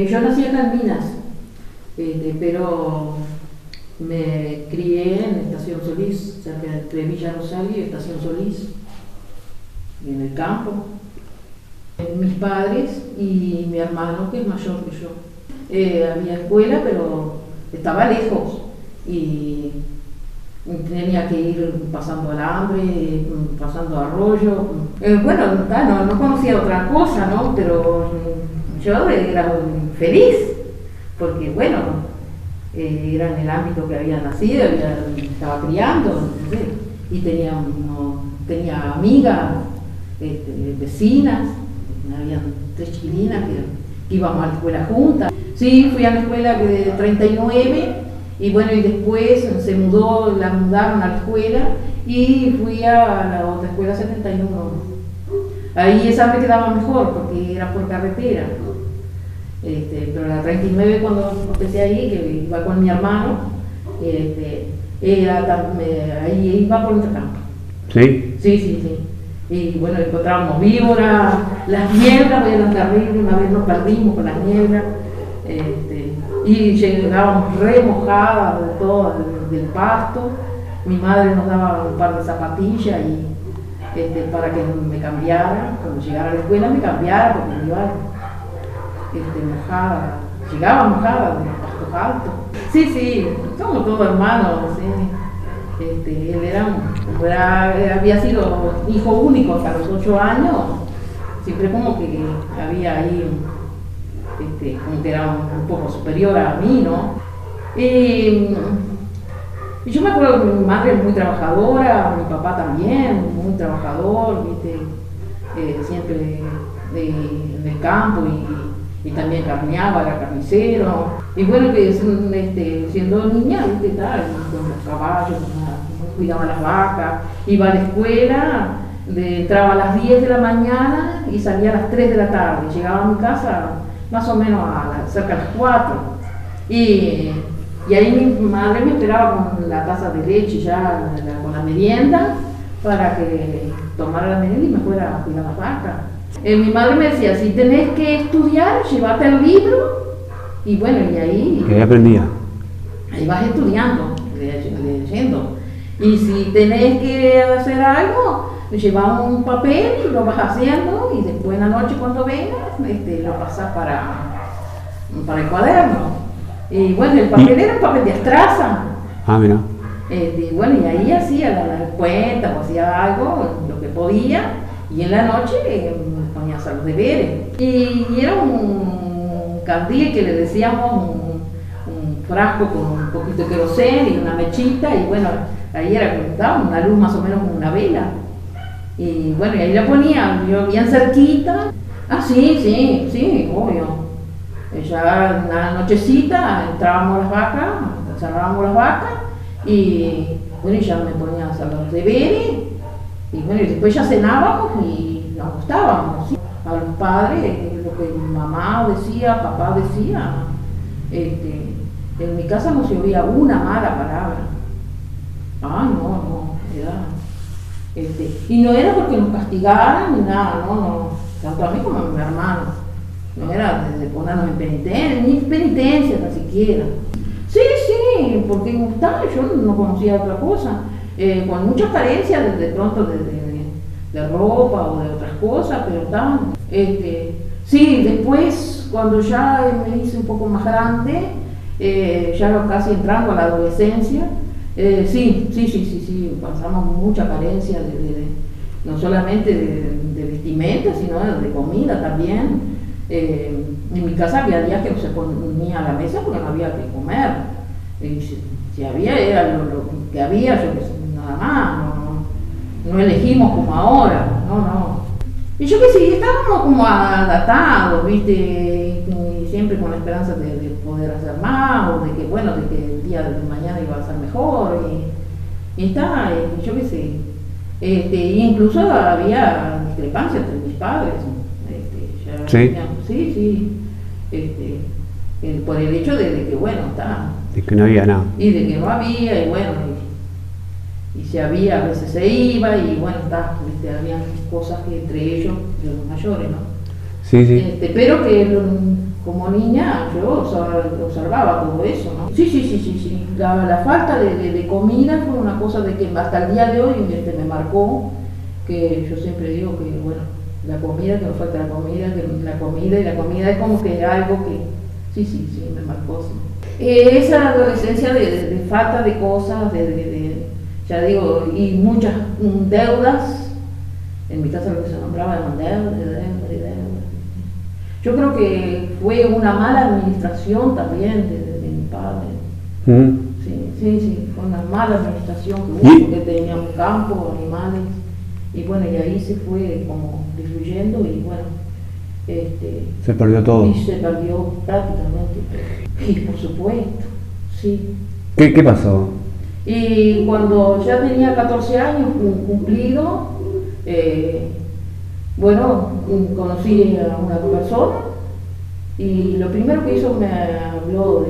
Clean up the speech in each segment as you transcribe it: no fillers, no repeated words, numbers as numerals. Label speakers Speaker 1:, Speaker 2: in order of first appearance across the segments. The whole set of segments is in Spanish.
Speaker 1: Yo nací acá en Minas, pero me crié en Estación Solís, cerca de Villa Rosario y Estación Solís, en el campo. Mis padres y mi hermano, que es mayor que yo. Había escuela, pero estaba lejos y tenía que ir pasando el hambre, pasando arroyo. Bueno, no conocía otra cosa, ¿no? Pero yo era feliz, porque bueno, era en el ámbito que había nacido, estaba criando, ¿sí? Y tenía amigas, vecinas, había 3 chiquilinas que íbamos a la escuela juntas. Sí, fui a la escuela de 39 y bueno, y después la mudaron a la escuela y fui a la otra escuela 71. Ahí esa me quedaba mejor porque era por carretera. Pero la 39 cuando empecé ahí, que iba con mi hermano, ahí iba por el campo.
Speaker 2: ¿Sí?
Speaker 1: Sí. Y bueno, encontrábamos víboras, las nieblas, eran terribles, una vez nos perdimos con las nieblas, y llegábamos re mojadas de todo, del pasto. Mi madre nos daba un par de zapatillas para que me cambiara, cuando llegara a la escuela me cambiara, porque me iba mojada, llegaba mojada de los pastos altos. Sí, somos todos hermanos, ¿sí? Él había sido hijo único hasta los 8 años, siempre como que había ahí, como que era un poco superior a mí, ¿no? Y yo me acuerdo que mi madre es muy trabajadora, mi papá también, muy trabajador, ¿viste? Siempre en el campo y también carneaba, era carnicero. Y bueno, que siendo niña, ¿viste? Con los caballos, cuidaba las vacas, iba a la escuela, entraba a las 10 de la mañana y salía a las 3 de la tarde. Llegaba a mi casa más o menos cerca de las 4. Y ahí mi madre me esperaba con la taza de leche ya, con la merienda, para que tomara la merienda y me fuera a cuidar las vacas. Mi madre me decía, si tenés que estudiar, llévate el libro, y bueno, y ahí...
Speaker 2: ¿Qué aprendía?
Speaker 1: Ahí vas estudiando, leyendo. Y si tenés que hacer algo, llevas un papel y lo vas haciendo, y después en la noche cuando vengas, lo pasas para el cuaderno. Y bueno, el papel era un papel de astraza.
Speaker 2: Ah, mira.
Speaker 1: Bueno, y ahí hacía la cuenta o hacía algo, lo que podía, y en la noche me ponía a hacer los deberes. Y era un candil que le decíamos un frasco con un poquito de queroseno y una mechita, y bueno, ahí era una luz más o menos como una vela. Y bueno, y ahí la ponía yo bien cerquita. Ah, sí, obvio. Ya en la nochecita entrábamos las vacas, cerrábamos las vacas, y bueno, ya me ponía a hacer los deberes, y bueno, y después ya cenábamos y nos acostábamos, ¿sí? A los padres, lo que mamá decía, papá decía, en mi casa no se oía una mala palabra. No, era, y no era porque nos castigaran ni nada, no, tanto a mí como a mi hermano. No era de ponernos en penitencia, ni penitencia tan siquiera. Sí, porque me gustaba, yo no conocía otra cosa. Con muchas carencias de pronto de ropa o de otras cosas, pero estaban. Sí, después, cuando ya me hice un poco más grande, ya casi entrando a la adolescencia, sí, pasamos mucha carencia no solamente de vestimenta, sino de comida también. En mi casa había días que no se ponía a la mesa porque no había que comer. Si había, era lo que había, yo que sé, nada más. No elegimos como ahora, no. Y yo que sí, estábamos como adaptados, ¿viste? Y siempre con la esperanza de poder hacer más, o de que, bueno, de que el día de mañana iba a ser mejor. Y yo que sé. Incluso había discrepancias entre mis padres.
Speaker 2: Sí.
Speaker 1: Por el hecho de que, bueno, está.
Speaker 2: De que no había nada.
Speaker 1: Y de que no había, y bueno, y si había, a veces se iba, y bueno, está, había cosas que entre ellos, de los mayores, ¿no?
Speaker 2: Sí.
Speaker 1: Pero que como niña yo observaba todo eso, ¿no? Sí. La falta de comida fue una cosa de que hasta el día de hoy me marcó, que yo siempre digo que, bueno, la comida, que no falta la comida, y la comida es como que algo que, sí, me marcó, sí. Esa adolescencia de falta de cosas, ya digo, y muchas deudas, en mi casa lo que se nombraba eran deudas. Yo creo que fue una mala administración también de mi padre. Sí, fue una mala administración que hubo, porque tenía un campo, animales, y bueno, y ahí se fue como disminuyendo y bueno,
Speaker 2: se perdió todo.
Speaker 1: Y se perdió prácticamente todo. Y por supuesto, sí.
Speaker 2: ¿Qué pasó?
Speaker 1: Y cuando ya tenía 14 años cumplido, bueno, conocí a una persona y lo primero que hizo me habló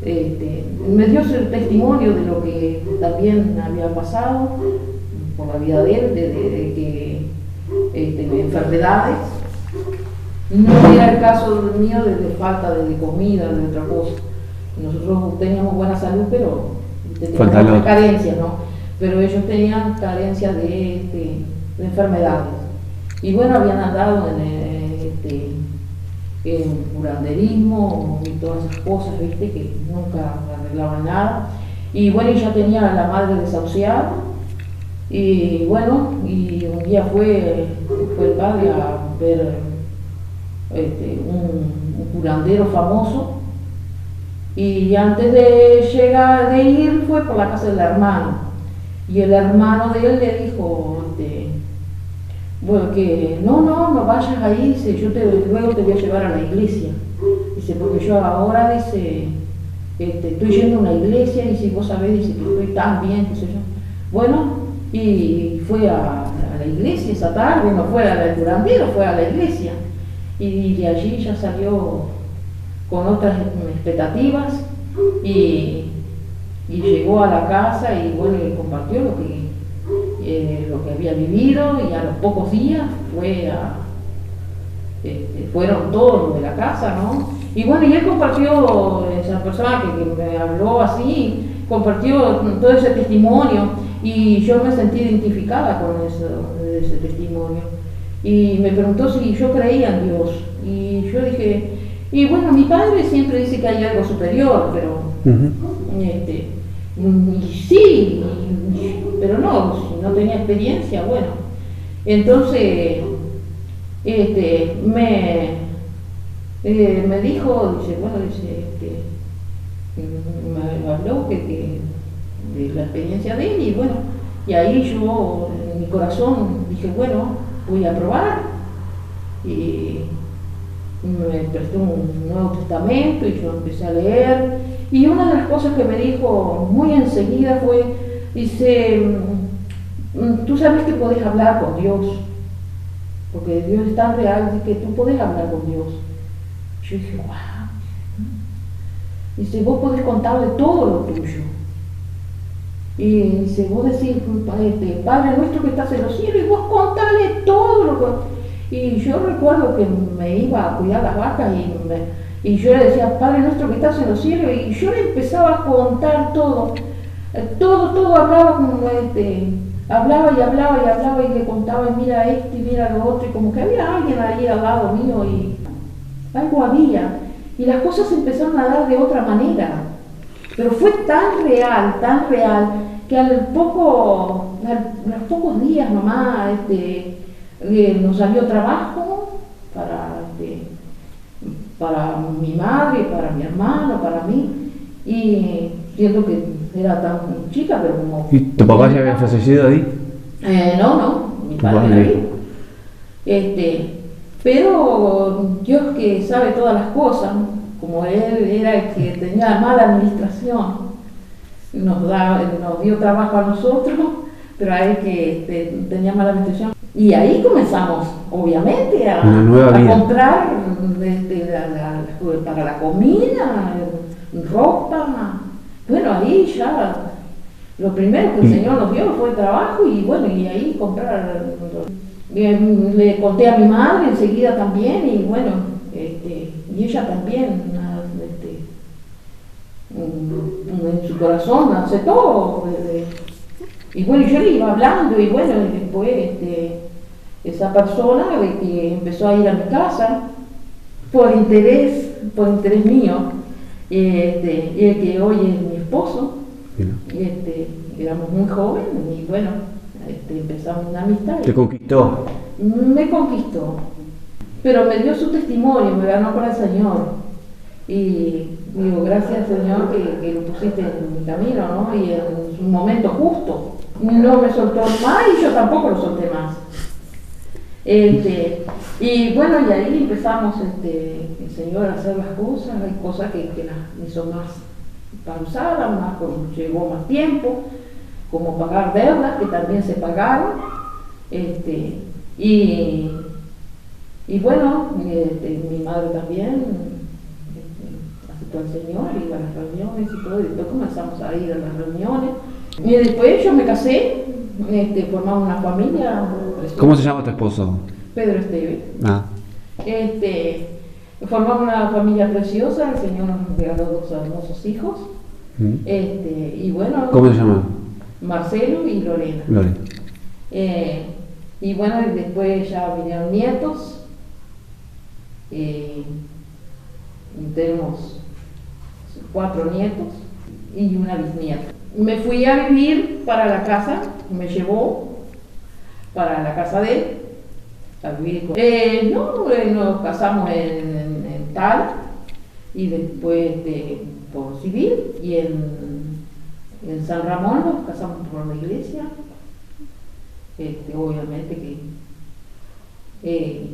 Speaker 1: me dio el testimonio de lo que también había pasado por la vida de él, de que de enfermedades. No era el caso mío de falta de comida, de otra cosa. Nosotros teníamos buena salud, pero teníamos carencias, ¿no? Pero ellos tenían carencias de enfermedades. Y bueno, habían andado en curanderismo y todas esas cosas, ¿viste? Que nunca arreglaban nada. Y bueno, ya tenía a la madre desahuciada. Y bueno, y un día fue el padre a ver un curandero famoso. Y antes de ir fue por la casa del hermano. Y el hermano de él le dijo, bueno, que no vayas ahí, dice, luego te voy a llevar a la iglesia. Dice, porque yo ahora, dice, estoy yendo a una iglesia, y si vos sabés, dice, que estoy tan bien, qué sé yo. Bueno, y fue a la iglesia esa tarde, no fue al curandero, fue a la iglesia. Y de allí ya salió con otras expectativas y llegó a la casa y bueno, y compartió lo que había vivido, y a los pocos días fueron todos los de la casa, ¿no? Y bueno, y él compartió, esa persona que me habló así, compartió todo ese testimonio, y yo me sentí identificada con ese testimonio. Y me preguntó si yo creía en Dios, y yo dije, y bueno, mi padre siempre dice que hay algo superior, pero sí, pero no, si no tenía experiencia, bueno. Entonces, me dijo, dice, bueno, me habló de la experiencia de él, y bueno, y ahí yo, en mi corazón, dije, bueno, voy a probar, y me prestó un Nuevo Testamento, y yo empecé a leer, y una de las cosas que me dijo muy enseguida fue, dice, tú sabes que podés hablar con Dios, porque Dios es tan real que tú podés hablar con Dios. Yo dije, wow. Dice, vos podés contarle todo lo tuyo. Y dice, vos decís, Padre nuestro que estás en los cielos, y vos contale todo lo que... Y yo recuerdo que me iba a cuidar las vacas y yo le decía, Padre nuestro que estás en los cielos, y yo le empezaba a contar todo, hablaba como hablaba y le contaba, y mira esto y mira lo otro, y como que había alguien ahí al lado mío, y algo había, y las cosas se empezaron a dar de otra manera, pero fue tan real, que a los pocos días mamá nos salió trabajo para mi madre, para mi hermano, para mí, y siento que era tan chica, pero como...
Speaker 2: ¿Y tu papá ya había fallecido ahí?
Speaker 1: No, mi padre era vivo. Pero Dios, que sabe todas las cosas, como Él era el que tenía mala administración, nos dio trabajo a nosotros, pero a Él que tenía mala administración. Y ahí comenzamos, obviamente, a comprar para la comida, ropa. Bueno, ahí ya lo primero que el Señor nos dio fue el trabajo, y bueno, y ahí comprar. Le conté a mi madre enseguida también, y bueno, y ella también, en su corazón aceptó. Y bueno, yo le iba hablando y bueno, después esa persona que empezó a ir a mi casa por interés mío, y el que hoy es mi esposo, éramos muy jóvenes y bueno, empezamos una amistad.
Speaker 2: ¿Te conquistó?
Speaker 1: Me conquistó, pero me dio su testimonio, me ganó para el Señor. Y digo, gracias Señor que lo pusiste en mi camino, ¿no? Y en su momento justo. No me soltó más y yo tampoco lo solté más. Y bueno, y ahí empezamos el Señor a hacer las cosas. Hay cosas que las hizo más pausadas, llevó más tiempo, como pagar deudas que también se pagaron. Y bueno, mi madre también aceptó al Señor, iba a las reuniones y todo, y después comenzamos a ir a las reuniones. Y después yo me casé, formamos una familia.
Speaker 2: ¿Cómo se llama tu esposo?
Speaker 1: Pedro Esteves.
Speaker 2: Ah.
Speaker 1: Formamos una familia preciosa, el Señor nos regaló 2 hermosos hijos. Y bueno.
Speaker 2: ¿Cómo se llaman?
Speaker 1: Marcelo y Lorena.
Speaker 2: Lorena.
Speaker 1: Y bueno, después ya vinieron nietos. Tenemos 4 nietos y una bisnieta. Me fui a vivir para la casa, me llevó para la casa de él, a vivir con nos casamos en Tal y después por civil, y en San Ramón nos casamos por la iglesia, obviamente que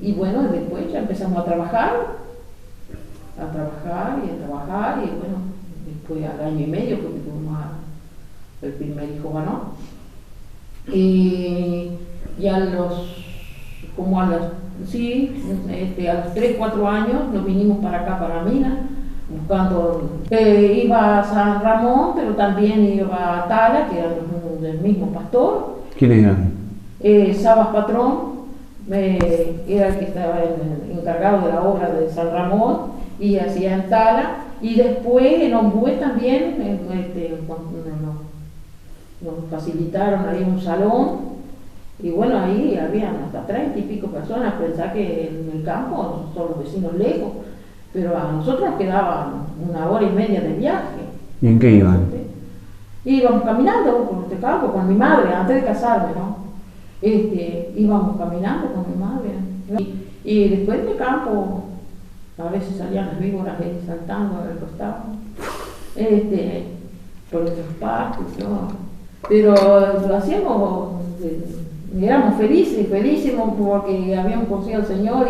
Speaker 1: y bueno, después ya empezamos a trabajar y bueno, después al año y medio porque tuvimos el primer hijo varón, y a los 3-4 años nos vinimos para acá, para Minas, buscando, iba a San Ramón, pero también iba a Tala, que era del mismo pastor.
Speaker 2: ¿Quiénes eran?
Speaker 1: Sabas Patrón, era el que estaba encargado de la obra de San Ramón, y hacía en Tala, y después en Ombúe también, nos facilitaron ahí un salón, y bueno, ahí habían hasta 30 y pico personas. Pensá que en el campo son los vecinos lejos, pero a nosotros nos quedaba 1 hora y media de viaje.
Speaker 2: ¿Y en qué iban?
Speaker 1: Íbamos caminando por este campo con mi madre, antes de casarme, ¿no? Íbamos caminando con mi madre, ¿no? Y después del campo a veces salían las víboras ahí saltando al costado, por otros parques, ¿no? Pero lo hacíamos, éramos felicísimos porque habíamos conocido al Señor,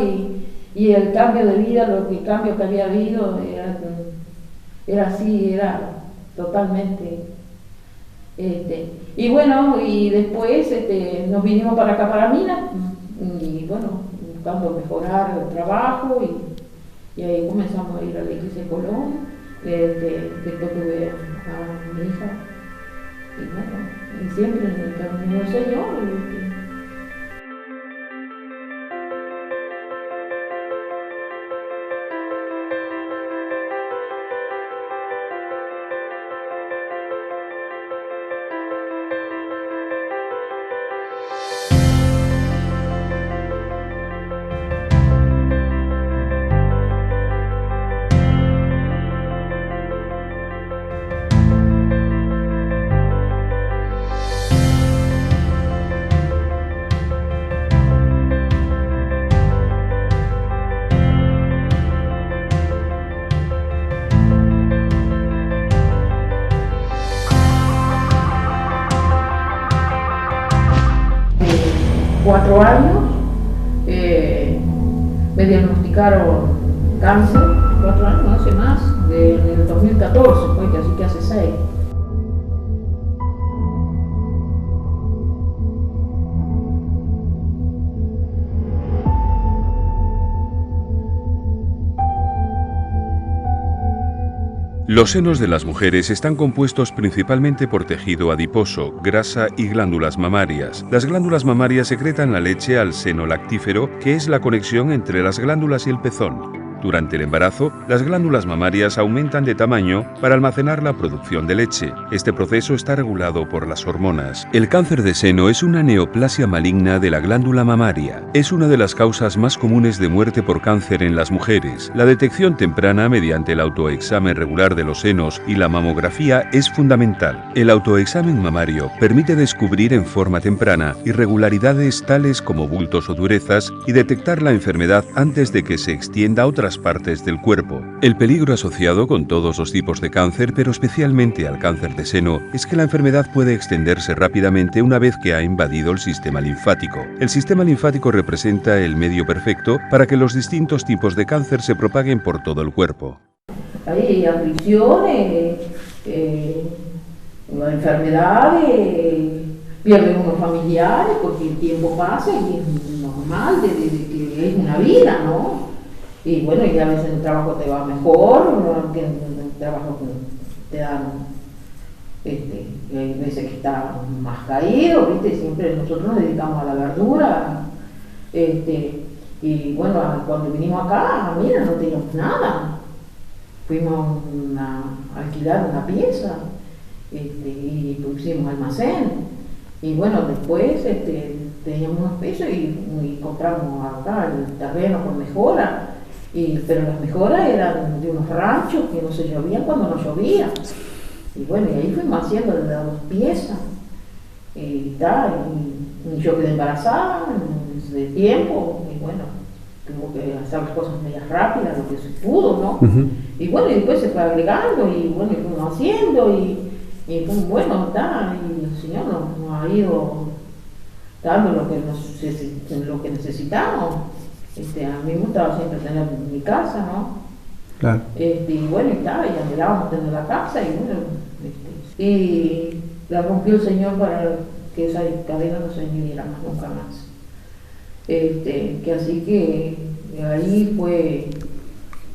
Speaker 1: y el cambio de vida, el cambio que había habido era así, era totalmente. Y bueno, y después nos vinimos para acá, para Minas, y bueno, buscando mejorar el trabajo, y ahí comenzamos a ir a la iglesia de Colón. Después tuve a mi hija, y bueno, y siempre en el camino del Señor. Cuatro años, me diagnosticaron cáncer. 4 años, no hace más, en el 2014, pues, así que hace 6.
Speaker 3: Los senos de las mujeres están compuestos principalmente por tejido adiposo, grasa y glándulas mamarias. Las glándulas mamarias secretan la leche al seno lactífero, que es la conexión entre las glándulas y el pezón. Durante el embarazo, las glándulas mamarias aumentan de tamaño para almacenar la producción de leche. Este proceso está regulado por las hormonas. El cáncer de seno es una neoplasia maligna de la glándula mamaria. Es una de las causas más comunes de muerte por cáncer en las mujeres. La detección temprana mediante el autoexamen regular de los senos y la mamografía es fundamental. El autoexamen mamario permite descubrir en forma temprana irregularidades tales como bultos o durezas y detectar la enfermedad antes de que se extienda a otras partes del cuerpo. El peligro asociado con todos los tipos de cáncer, pero especialmente al cáncer de seno, es que la enfermedad puede extenderse rápidamente una vez que ha invadido el sistema linfático. El sistema linfático representa el medio perfecto para que los distintos tipos de cáncer se propaguen por todo el cuerpo.
Speaker 1: Hay aflicciones, enfermedades, pierden unos familiares porque el tiempo pasa y es normal, de que es una vida, ¿no? Y bueno, y a veces el trabajo te va mejor, que el trabajo te dan, y hay veces que está más caído, ¿viste? Siempre nosotros nos dedicamos a la verdura, y bueno, cuando vinimos acá, mira, no teníamos nada, fuimos a alquilar una pieza, y pusimos almacén, y bueno, después teníamos unos pesos y compramos acá el terreno con mejora. Pero las mejoras eran de unos ranchos que no se llovían cuando no llovía. Y bueno, y ahí fuimos haciendo de las 2 piezas. Y yo quedé embarazada de tiempo. Y bueno, tuvo que hacer las cosas medias rápidas, lo que se pudo, ¿no? Y bueno, y después se fue agregando, y bueno, y fuimos haciendo, y bueno, está, y el Señor nos ha ido dando lo que necesitamos. A mí me gustaba siempre tener mi casa, ¿no?
Speaker 2: Claro.
Speaker 1: Y bueno, y anhelábamos tener la casa, y bueno, y la rompió el Señor para que esa cadena no se añadiera más, nunca más. Que así que ahí fue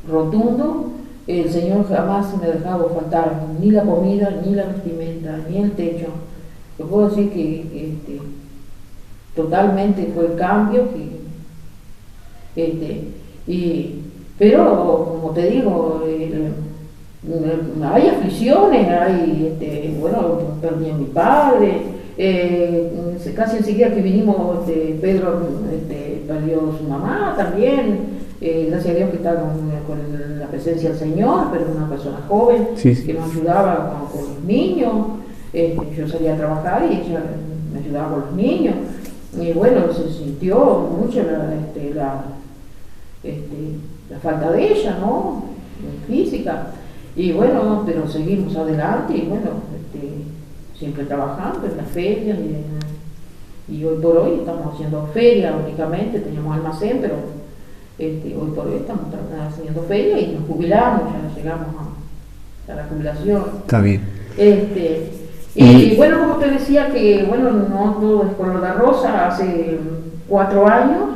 Speaker 1: rotundo. El Señor jamás me ha dejado faltar ni la comida, ni la vestimenta, ni el techo. Yo puedo decir que totalmente fue el cambio pero como te digo, hay aflicciones, bueno, perdí a mi padre, casi enseguida que vinimos, Pedro perdió a su mamá también, gracias a Dios que está con la presencia del Señor, pero una persona joven,
Speaker 2: sí.
Speaker 1: Que nos ayudaba con los niños, yo salía a trabajar y ella me ayudaba con los niños, y bueno, se sintió mucho la falta de ella, ¿no? Física. Y bueno, pero seguimos adelante y bueno, siempre trabajando en las ferias y hoy por hoy estamos haciendo ferias únicamente, teníamos almacén, pero hoy por hoy estamos haciendo ferias y nos jubilamos, ya llegamos a la jubilación.
Speaker 2: Está bien.
Speaker 1: Y bueno, como te decía que bueno, no todo es color de rosa, hace 4 años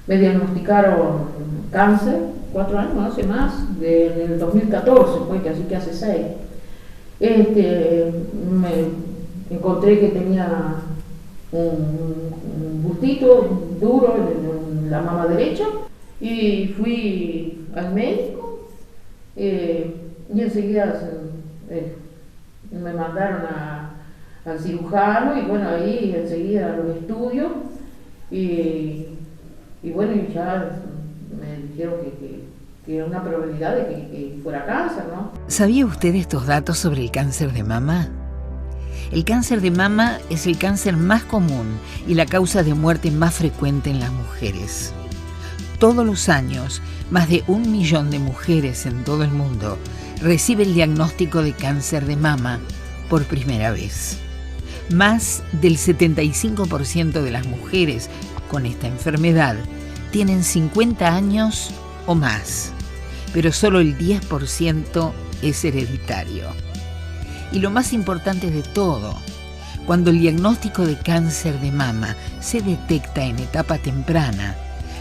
Speaker 1: me diagnosticaron cáncer, 4 años, no hace más, en el 2014, pues, así que hace 6. Me encontré que tenía un bustito duro en la mama derecha y fui al médico y enseguida me mandaron al cirujano y bueno, ahí enseguida los estudios y bueno, y ya me dijeron que era una probabilidad de que fuera cáncer, ¿no?
Speaker 4: ¿Sabía usted estos datos sobre el cáncer de mama? El cáncer de mama es el cáncer más común y la causa de muerte más frecuente en las mujeres. Todos los años, más de 1 millón de mujeres en todo el mundo recibe el diagnóstico de cáncer de mama por primera vez. Más del 75% de las mujeres con esta enfermedad tienen 50 años o más, pero solo el 10% es hereditario. Y lo más importante de todo, cuando el diagnóstico de cáncer de mama se detecta en etapa temprana,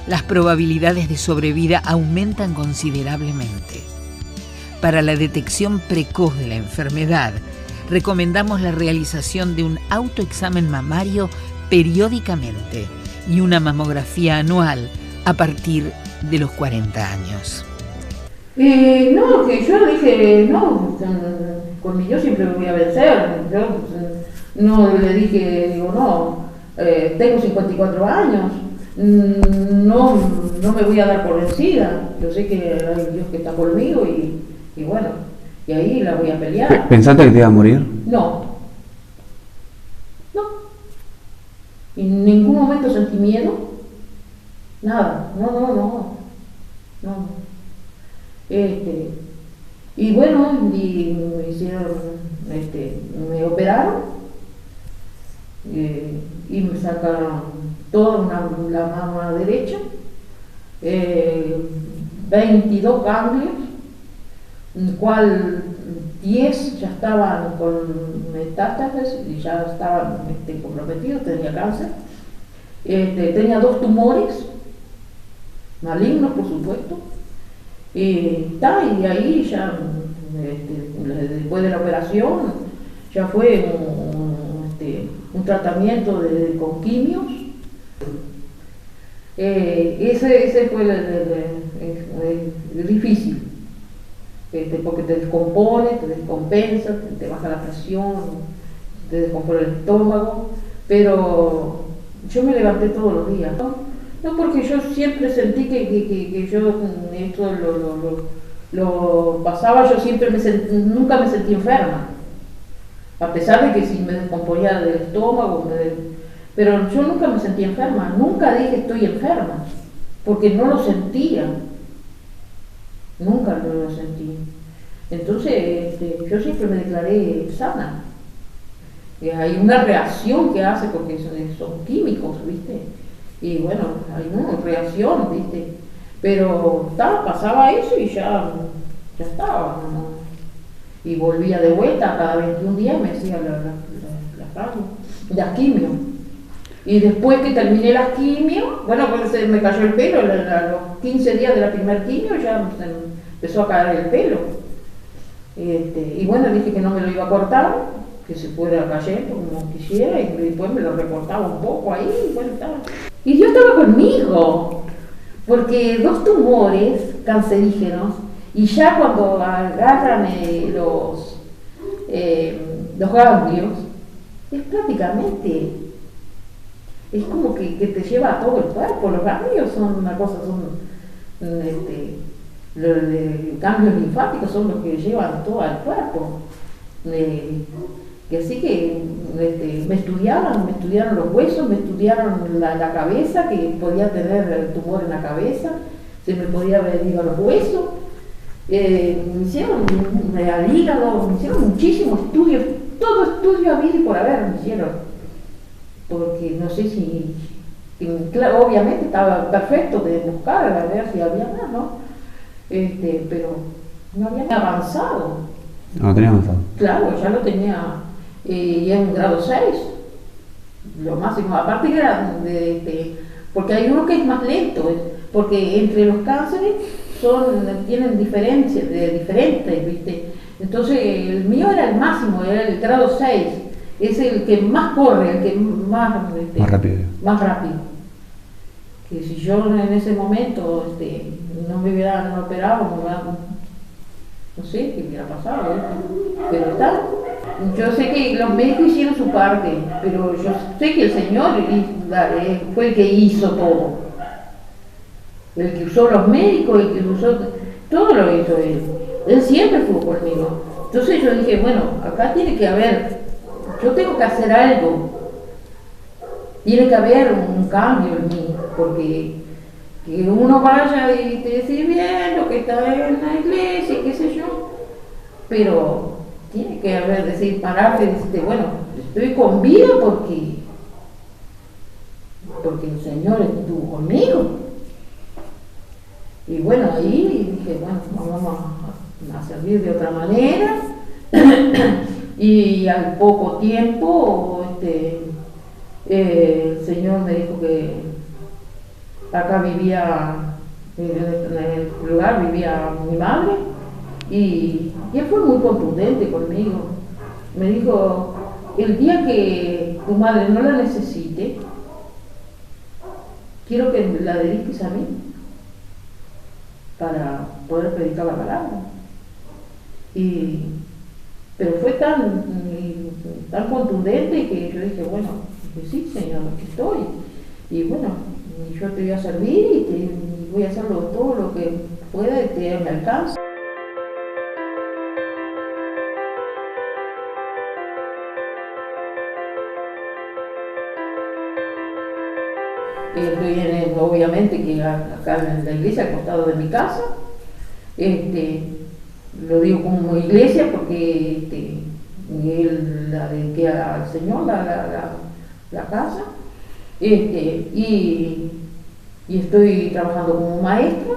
Speaker 4: las probabilidades de sobrevida aumentan considerablemente. Para la detección precoz de la enfermedad, recomendamos la realización de un autoexamen mamario periódicamente y una mamografía anual a partir de los 40 años.
Speaker 1: No, que yo dije, no, yo siempre me voy a vencer. Yo no le dije, digo, no, tengo 54 años, no me voy a dar por vencida. Yo sé que hay Dios que está conmigo y bueno, y ahí la voy a pelear.
Speaker 2: ¿Pensaste que te iba a morir?
Speaker 1: No. En ningún momento sentí miedo. Nada. No. Y bueno, me hicieron, me operaron y me sacaron toda la mama derecha, 22 ganglios, en el cual 10 ya estaban con metástasis y ya estaban comprometidos, tenía cáncer. Tenía 2 tumores malignos, por supuesto. Y ahí ya, después de la operación, ya fue un tratamiento con quimios. Ese fue el difícil, porque te descompone, te descompensa, te baja la presión, te descompone el estómago, pero yo me levanté todos los días. No, porque yo siempre sentí que yo esto lo pasaba, yo siempre nunca me sentí enferma, a pesar de que si me descomponía del estómago, pero yo nunca me sentí enferma, nunca dije estoy enferma, porque no lo sentía, nunca lo sentí. Entonces yo siempre me declaré sana. Hay una reacción que hace porque son químicos, ¿viste? Y bueno, hay una reacción, ¿viste? Pero pasaba eso y ya estaba, ¿no? Y volvía de vuelta, cada 21 días me hacía la quimio. Y después que terminé la quimio, bueno, pues me cayó el pelo, a los 15 días de la primer quimio ya me empezó a caer el pelo. Y bueno, dije que no me lo iba a cortar, que se fuera cayendo como quisiera, y después me lo recortaba un poco ahí, y bueno, estaba. Y Dios estaba conmigo, porque 2 tumores cancerígenos, y ya cuando agarran los ganglios, es prácticamente, es como que te lleva a todo el cuerpo. Los ganglios son una cosa, los ganglios linfáticos son los que llevan todo el cuerpo. Y así que me estudiaron los huesos, me estudiaron la cabeza, que podía tener el tumor en la cabeza, se me podía venir a los huesos, me hicieron al hígado, me hicieron muchísimos estudios, todo estudio habido y por haber me hicieron, porque no sé si, claro, obviamente estaba perfecto de buscar a ver si había más, ¿no? Pero no había avanzado.
Speaker 2: No tenía avanzado.
Speaker 1: Claro, ya lo tenía. Y en grado 6, lo máximo, aparte que era porque hay uno que es más lento, porque entre los cánceres tienen diferencias, diferentes, ¿viste? Entonces el mío era el máximo, era el grado 6, es el que más corre, el que más rápido. Que si yo en ese momento no me hubieran operado, no sé qué hubiera pasado, pero está. Yo sé que los médicos hicieron su parte, pero yo sé que el Señor fue el que hizo todo. El que usó los médicos, el que usó todo, lo hizo Él. Él siempre estuvo conmigo. Entonces yo dije, bueno, acá tiene que haber, yo tengo que hacer algo. Tiene que haber un cambio en mí, porque que uno vaya y te dice bien lo que está en la iglesia, qué sé yo, pero tiene que haber, pararte y decirte, bueno, estoy con vida porque el Señor estuvo conmigo. Y bueno, ahí dije, bueno, vamos a servir de otra manera. Y al poco tiempo el Señor me dijo que acá vivía, en el lugar vivía mi madre, y él fue muy contundente conmigo. Me dijo, el día que tu madre no la necesite, quiero que la dediques a mí para poder predicar la palabra. Pero fue tan contundente que yo dije, bueno, dije, sí, Señor, aquí estoy. Y bueno, yo te voy a servir y voy a hacerlo todo lo que pueda y te me alcance. Estoy obviamente que acá en la iglesia al costado de mi casa, lo digo como iglesia porque la dediqué al Señor, la casa, y estoy trabajando como maestra,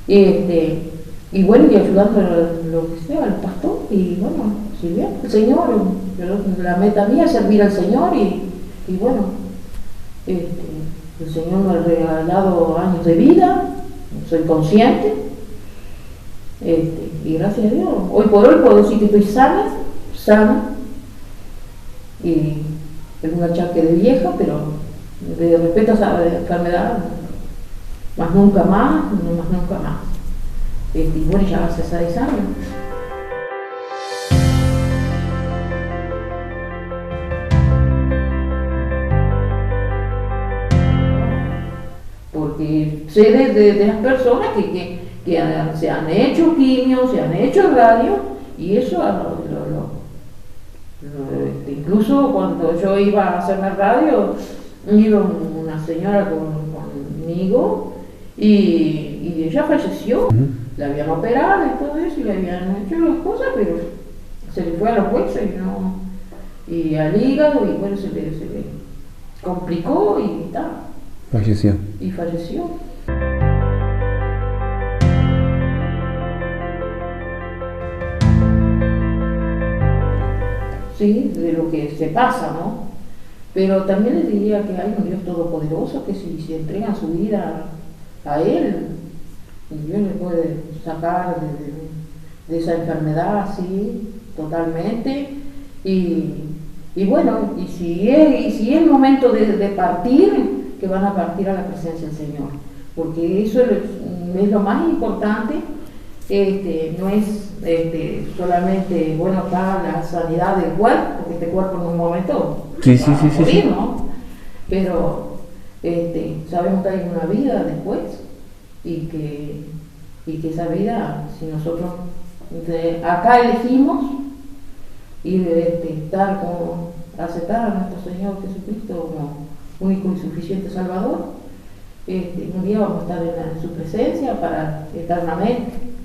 Speaker 1: y bueno, y ayudando a lo que sea, al pastor, y bueno, sirviendo al Señor. La meta mía es servir al Señor, y bueno, el Señor me ha regalado años de vida, soy consciente, y gracias a Dios, hoy por hoy puedo decir que estoy sana, y es un achaque de vieja, pero de respeto a esa enfermedad, más nunca más. Y bueno, ya hace 6 años. Porque sé de las personas que se han hecho quimio, se han hecho radio, y eso incluso cuando yo iba a hacerme radio, iba una señora conmigo y ella falleció. La habían operado y todo eso, y le habían hecho las cosas, pero se le fue a los huesos y al hígado, y bueno, se le complicó y tal.
Speaker 2: Falleció.
Speaker 1: Y falleció. Sí, de lo que se pasa, ¿no? Pero también les diría que hay un Dios todopoderoso que si se entregan su vida a Él, Dios les puede sacar de esa enfermedad, sí, totalmente. Y bueno, y si es el momento de partir, que van a partir a la presencia del Señor, porque eso es lo más importante. No es solamente, bueno, está la sanidad del cuerpo, porque este cuerpo en un momento va a morir, ¿no? Pero sabemos que hay una vida después, y que esa vida, si nosotros acá elegimos aceptar a nuestro Señor Jesucristo como único y suficiente Salvador, un día vamos a estar en su presencia para eternamente.